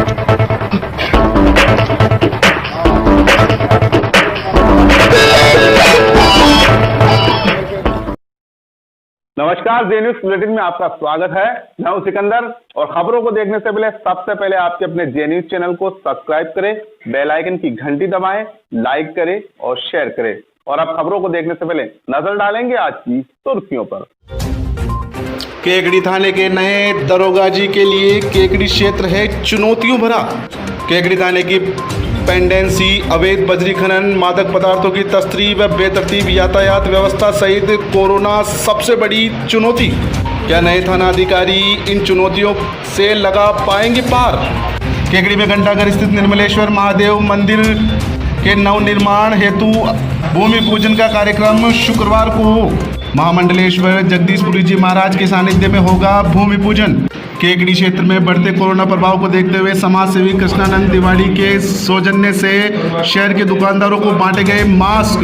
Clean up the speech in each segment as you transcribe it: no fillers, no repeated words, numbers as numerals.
नमस्कार, जे news bulletin में आपका स्वागत है। मैं हूं सिकंदर और खबरों को देखने से पहले सबसे पहले आपके अपने जे न्यूज चैनल को सब्सक्राइब करें, बेल आइकन की घंटी दबाएं, लाइक करें और शेयर करें। और अब खबरों को देखने से पहले नजर डालेंगे आज की सुर्खियों पर। केकड़ी थाने के नए दरोगा जी के लिए केकड़ी क्षेत्र है चुनौतियों भरा। केकड़ी थाने की पेंडेंसी, अवैध बजरी खनन, मादक पदार्थों की तस्करी व बेतरतीब यातायात व्यवस्था सहित कोरोना सबसे बड़ी चुनौती। क्या नए थाना अधिकारी इन चुनौतियों से लगा पाएंगे पार? केकड़ी में घंटाघर स्थित निर्मलेश्वर महादेव मंदिर के नवनिर्माण हेतु भूमि पूजन का कार्यक्रम शुक्रवार को महामंडलेश्वर जगदीशपुरी जी महाराज के सानिध्य में होगा भूमि पूजन। केकड़ी क्षेत्र में बढ़ते कोरोना प्रभाव को देखते हुए समाज सेवी कृष्णानंद तिवारी के सौजन्य से शहर के दुकानदारों को बांटे गए मास्क।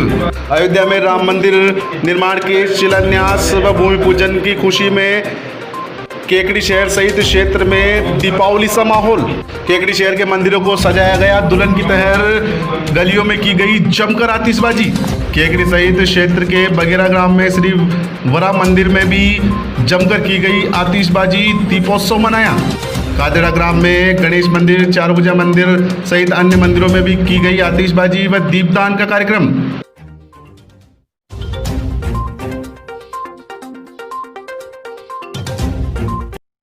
अयोध्या में राम मंदिर निर्माण के शिलान्यास व भूमि पूजन की खुशी में केकड़ी शहर सहित क्षेत्र में दीपावली सा माहौल। केकड़ी शहर के मंदिरों को सजाया गया दुल्हन की तरह, गलियों में की गई जमकर आतिशबाजी। केकड़ी सहित क्षेत्र के बगेरा ग्राम में श्री वरा मंदिर में भी जमकर की गई आतिशबाजी, दीपोत्सव मनाया। कादेड़ा ग्राम में गणेश मंदिर, चारभुजा मंदिर सहित अन्य मंदिरों में भी की गई आतिशबाजी व दीपदान का कार्यक्रम।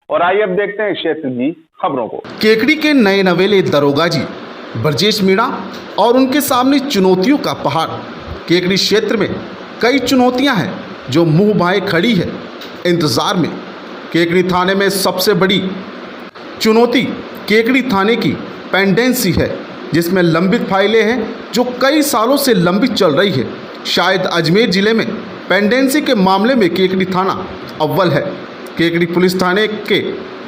और आइए अब देखते हैं क्षेत्र की खबरों को। केकड़ी के नए नवेले दरोगा जी ब्रजेश मीणा और उनके सामने चुनौतियों का पहाड़। केकड़ी क्षेत्र में कई चुनौतियां हैं जो मुंह भाए खड़ी है इंतजार में। केकड़ी थाने में सबसे बड़ी चुनौती केकड़ी थाने की पेंडेंसी है, जिसमें लंबित फाइलें हैं जो कई सालों से लंबित चल रही है। शायद अजमेर जिले में पेंडेंसी के मामले में केकड़ी थाना अव्वल है। केकड़ी पुलिस थाने के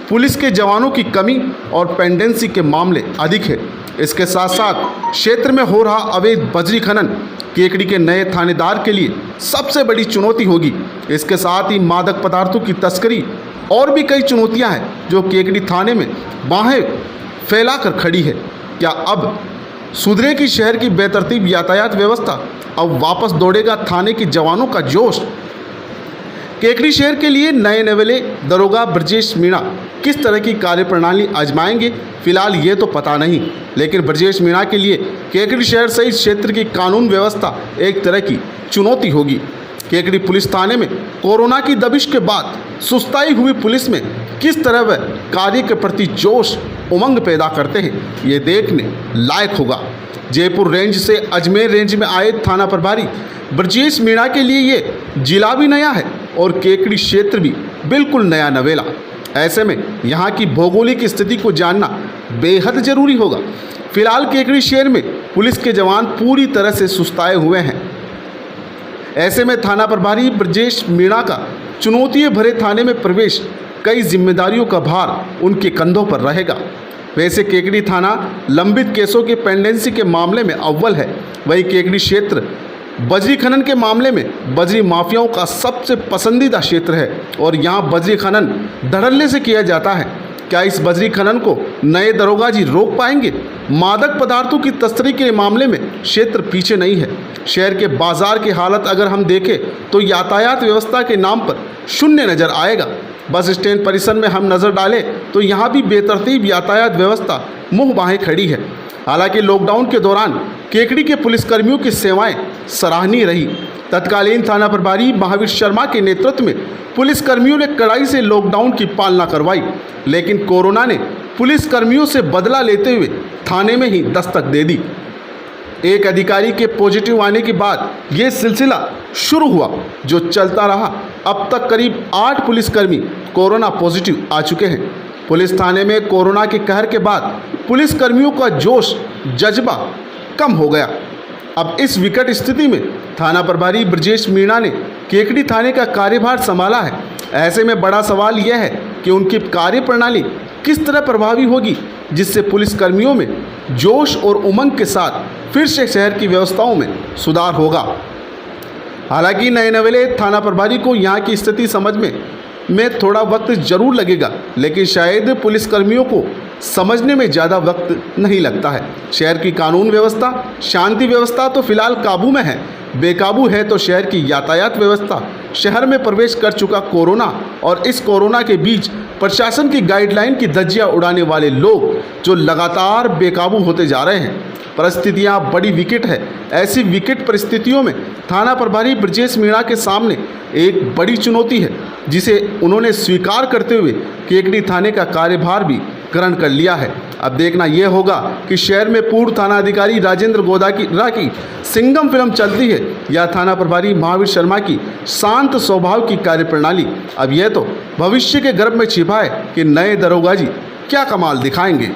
पुलिस के जवानों की कमी और पेंडेंसी के मामले अधिक है। इसके साथ साथ क्षेत्र में हो रहा अवैध बजरी खनन केकड़ी के नए थानेदार के लिए सबसे बड़ी चुनौती होगी। इसके साथ ही मादक पदार्थों की तस्करी और भी कई चुनौतियां हैं जो केकड़ी थाने में बाहें फैलाकर खड़ी है। क्या अब सुधरेगी शहर की बेतरतीब यातायात व्यवस्था? अब वापस दौड़ेगा थाने के जवानों का जोश? केकड़ी शहर के लिए नए नवेले दरोगा ब्रजेश मीणा किस तरह की कार्यप्रणाली आजमाएंगे, फिलहाल ये तो पता नहीं। लेकिन ब्रजेश मीणा के लिए केकड़ी शहर सहित क्षेत्र की कानून व्यवस्था एक तरह की चुनौती होगी। केकड़ी पुलिस थाने में कोरोना की दबिश के बाद सुस्ताई हुई पुलिस में किस तरह वह कार्य के प्रति जोश उमंग पैदा करते हैं, ये देखने लायक होगा। जयपुर रेंज से अजमेर रेंज में आए थाना प्रभारी ब्रजेश मीणा के लिए ये जिला भी नया है और केकड़ी क्षेत्र भी बिल्कुल नया नवेला। ऐसे में यहाँ की भौगोलिक स्थिति को जानना बेहद जरूरी होगा। फिलहाल केकड़ी शहर में पुलिस के जवान पूरी तरह से सुस्ताए हुए हैं। ऐसे में थाना प्रभारी ब्रजेश मीणा का चुनौतियाँ भरे थाने में प्रवेश, कई जिम्मेदारियों का भार उनके कंधों पर रहेगा। वैसे केकड़ी थाना लंबित केसों के पेंडेंसी के मामले में अव्वल है। वही केकड़ी क्षेत्र बजरी खनन के मामले में बजरी माफियाओं का सबसे पसंदीदा क्षेत्र है और यहाँ बजरी खनन धड़ल्ले से किया जाता है। क्या इस बजरी खनन को नए दरोगा जी रोक पाएंगे? मादक पदार्थों की तस्करी के मामले में क्षेत्र पीछे नहीं है। शहर के बाजार की हालत अगर हम देखें तो यातायात व्यवस्था के नाम पर शून्य नज़र आएगा। बस स्टैंड परिसर में हम नज़र डालें तो यहाँ भी बेतरतीब यातायात व्यवस्था मुँह बाहें खड़ी है। हालांकि लॉकडाउन के दौरान केकड़ी के पुलिसकर्मियों की सेवाएं सराहनीय रही। तत्कालीन थाना प्रभारी महावीर शर्मा के नेतृत्व में पुलिसकर्मियों ने कड़ाई से लॉकडाउन की पालना करवाई, लेकिन कोरोना ने पुलिसकर्मियों से बदला लेते हुए थाने में ही दस्तक दे दी। एक अधिकारी के पॉजिटिव आने के बाद ये सिलसिला शुरू हुआ जो चलता रहा। अब तक करीब 8 पुलिसकर्मी कोरोना पॉजिटिव आ चुके हैं। पुलिस थाने में कोरोना के कहर के बाद पुलिसकर्मियों का जोश जज्बा कम हो गया। अब इस विकट स्थिति में थाना प्रभारी ब्रजेश मीणा ने केकड़ी थाने का कार्यभार संभाला है। ऐसे में बड़ा सवाल यह है कि उनकी कार्यप्रणाली किस तरह प्रभावी होगी, जिससे पुलिसकर्मियों में जोश और उमंग के साथ फिर से शहर की व्यवस्थाओं में सुधार होगा। हालांकि नए नवेले थाना प्रभारी को यहाँ की स्थिति समझ में में थोड़ा वक्त जरूर लगेगा, लेकिन शायद पुलिसकर्मियों को समझने में ज़्यादा वक्त नहीं लगता है। शहर की कानून व्यवस्था, शांति व्यवस्था तो फिलहाल काबू में है। बेकाबू है तो शहर की यातायात व्यवस्था। शहर में प्रवेश कर चुका कोरोना और इस कोरोना के बीच प्रशासन की गाइडलाइन की धज्जियां उड़ाने वाले लोग जो लगातार बेकाबू होते जा रहे हैं। परिस्थितियां बड़ी विकट है। ऐसी विकट परिस्थितियों में थाना प्रभारी ब्रजेश मीणा के सामने एक बड़ी चुनौती है, जिसे उन्होंने स्वीकार करते हुए केकड़ी थाने का कार्यभार भी ग्रहण कर लिया है। अब देखना यह होगा कि शहर में पूर्व थाना अधिकारी राजेंद्र गोदारा की सिंघम फिल्म चलती है या थाना प्रभारी महावीर शर्मा की शांत स्वभाव की कार्यप्रणाली। अब यह तो भविष्य के गर्भ में छिपा है कि नए दरोगा जी क्या कमाल दिखाएंगे।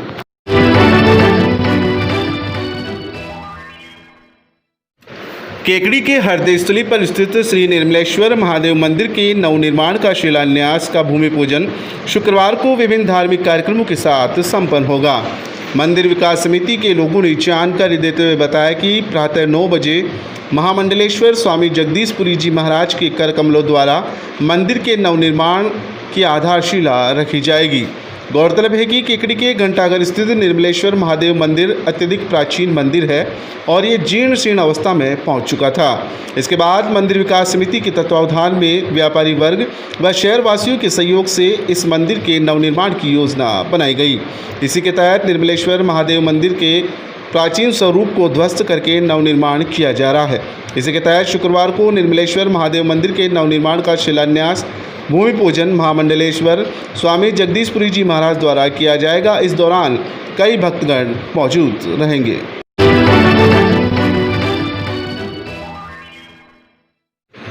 केकड़ी के हृदय स्थली पर स्थित श्री निर्मलेश्वर महादेव मंदिर के नवनिर्माण का शिलान्यास का भूमि पूजन शुक्रवार को विभिन्न धार्मिक कार्यक्रमों के साथ संपन्न होगा। मंदिर विकास समिति के लोगों ने जानकारी देते हुए बताया कि प्रातः 9 बजे महामंडलेश्वर स्वामी जगदीशपुरी जी महाराज के कर कमलों द्वारा मंदिर के नवनिर्माण की आधारशिला रखी जाएगी। गौरतलब है कि केकड़ी के घंटाघर स्थित निर्मलेश्वर महादेव मंदिर अत्यधिक प्राचीन मंदिर है और ये जीर्ण शीर्ण अवस्था में पहुंच चुका था। इसके बाद मंदिर विकास समिति के तत्वावधान में व्यापारी वर्ग व शहरवासियों के सहयोग से इस मंदिर के नवनिर्माण की योजना बनाई गई। इसी के तहत निर्मलेश्वर महादेव मंदिर के प्राचीन स्वरूप को ध्वस्त करके नवनिर्माण किया जा रहा है। इसी के तहत शुक्रवार को निर्मलेश्वर महादेव मंदिर के नवनिर्माण का शिलान्यास भूमि पूजन महामंडलेश्वर स्वामी जगदीशपुरी जी महाराज द्वारा किया जाएगा। इस दौरान कई भक्तगण मौजूद रहेंगे।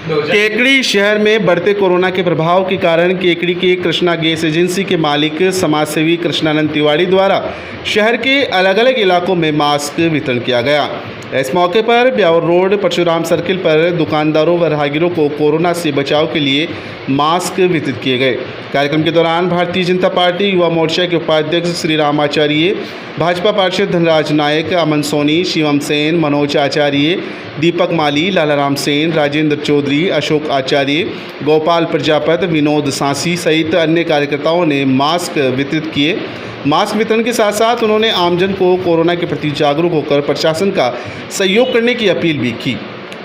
केकड़ी शहर में बढ़ते कोरोना के प्रभाव के कारण केकड़ी के कृष्णा गैस एजेंसी के मालिक समाजसेवी कृष्णानंद तिवारी द्वारा शहर के अलग अलग इलाकों में मास्क वितरण किया गया। इस मौके पर ब्यावर रोड परशुराम सर्किल पर दुकानदारों व राहगीरों को कोरोना से बचाव के लिए मास्क वितरित किए गए। कार्यक्रम के दौरान भारतीय जनता पार्टी युवा मोर्चा के उपाध्यक्ष श्री राम आचार्य, भाजपा पार्षद धनराज नायक, अमन सोनी, शिवम सेन, मनोज आचार्य, दीपक माली, लालाराम सेन, राजेंद्र चौधरी, अशोक आचार्य, गोपाल प्रजापत, विनोद सांसी सहित अन्य कार्यकर्ताओं ने मास्क वितरित किए। मास्क वितरण के साथ साथ उन्होंने आमजन को कोरोना के प्रति जागरूक होकर प्रशासन का सहयोग करने की अपील भी की।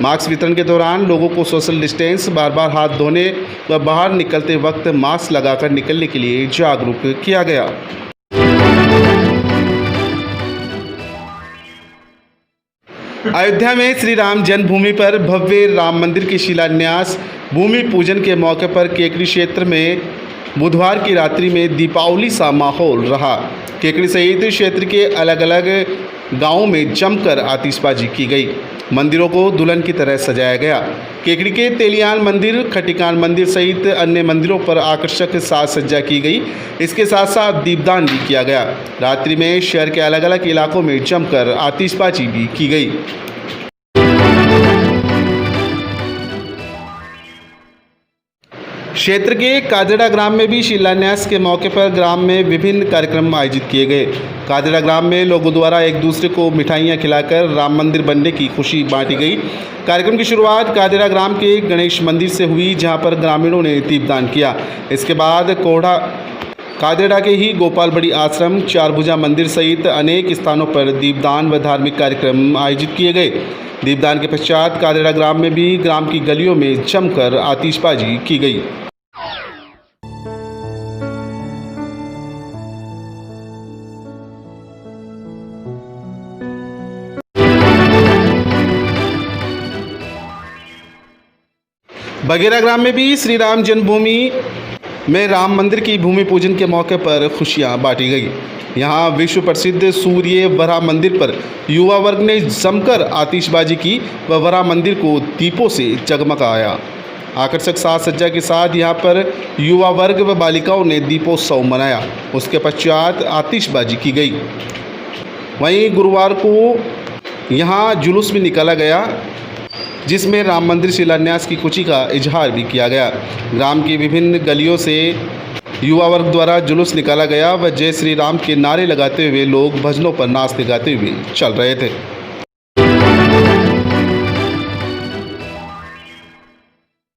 मास्क वितरण के दौरान लोगों को सोशल डिस्टेंस, बार बार हाथ धोने व बाहर निकलते वक्त मास्क लगाकर निकलने के लिए जागरूक किया गया। अयोध्या में श्री राम जन्मभूमि पर भव्य राम मंदिर के शिलान्यास भूमि पूजन के मौके पर केकड़ी क्षेत्र में बुधवार की रात्रि में दीपावली सा माहौल रहा। केकड़ी सहित क्षेत्र के अलग अलग गांवों में जमकर आतिशबाजी की गई। मंदिरों को दुल्हन की तरह सजाया गया। केकड़ी के तेलियान मंदिर, खटिकान मंदिर सहित अन्य मंदिरों पर आकर्षक साज सज्जा की गई। इसके साथ साथ दीपदान भी किया गया। रात्रि में शहर के अलग अलग इलाकों में जमकर आतिशबाजी भी की गई। क्षेत्र के कादेड़ा ग्राम में भी शिलान्यास के मौके पर ग्राम में विभिन्न कार्यक्रम आयोजित किए गए। कादेड़ा ग्राम में लोगों द्वारा एक दूसरे को मिठाइयां खिलाकर राम मंदिर बनने की खुशी बांटी गई। कार्यक्रम की शुरुआत कादेड़ा ग्राम के गणेश मंदिर से हुई, जहां पर ग्रामीणों ने दीपदान किया। इसके बाद कोढ़ा कादेड़ा के ही गोपाल बड़ी आश्रम, चारभुजा मंदिर सहित अनेक स्थानों पर दीपदान व धार्मिक कार्यक्रम आयोजित किए गए। दीपदान के पश्चात कादेड़ा ग्राम में भी ग्राम की गलियों में जमकर आतिशबाजी की गई। बगेरा ग्राम में भी श्री राम जन्मभूमि में राम मंदिर की भूमि पूजन के मौके पर खुशियां बांटी गई। यहां विश्व प्रसिद्ध सूर्य वरा मंदिर पर युवा वर्ग ने जमकर आतिशबाजी की व वरा मंदिर को दीपों से जगमगाया। आकर्षक साज सज्जा के साथ यहां पर युवा वर्ग व बालिकाओं ने दीपोत्सव मनाया। उसके पश्चात आतिशबाजी की गई। वहीं गुरुवार को यहां जुलूस भी निकाला गया, जिसमें राम मंदिर शिलान्यास की खुशी का इजहार भी किया गया। ग्राम की विभिन्न गलियों से युवा वर्ग द्वारा जुलूस निकाला गया व जय श्री राम के नारे लगाते हुए लोग भजनों पर नाचते गाते हुए चल रहे थे।